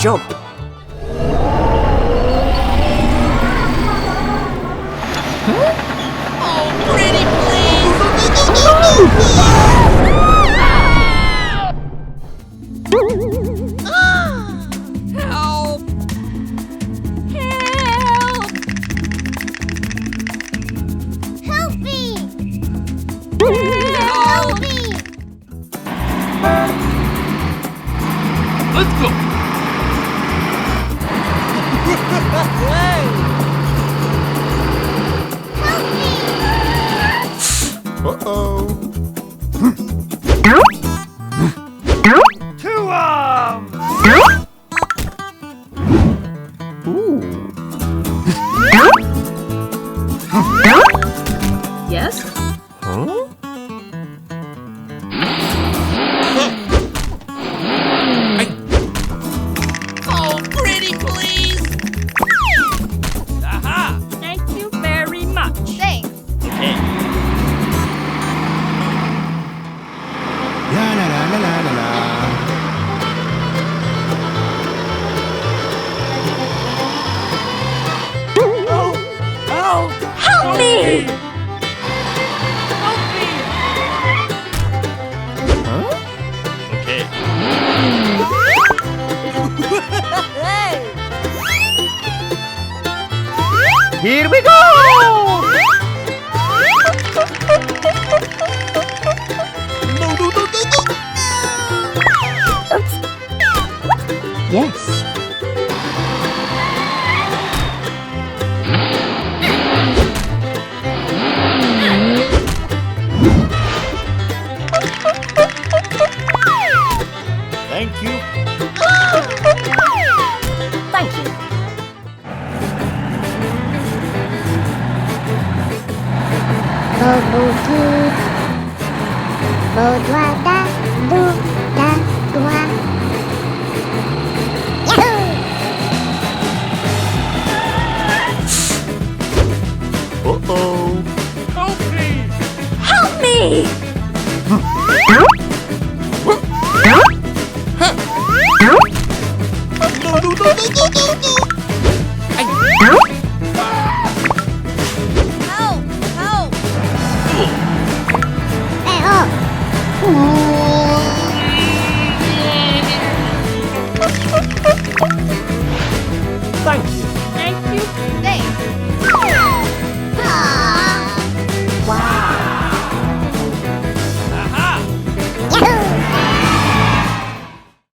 job. Oh, pretty please! Help! Help! Help me! Help! me! Let's go. Help me! Uh-oh. To 'em! Yes? Huh? Oh, pretty please! Aha! Thank you very much. Thanks. Okay. La la la la la la la. Help me! Okay. Here we go! Yes. Thank you. Thank you. Bobo two. Bodwa da do da dwa. Yahoo! Uh-oh. Help me! Help me! Help! Help! Hey, oh!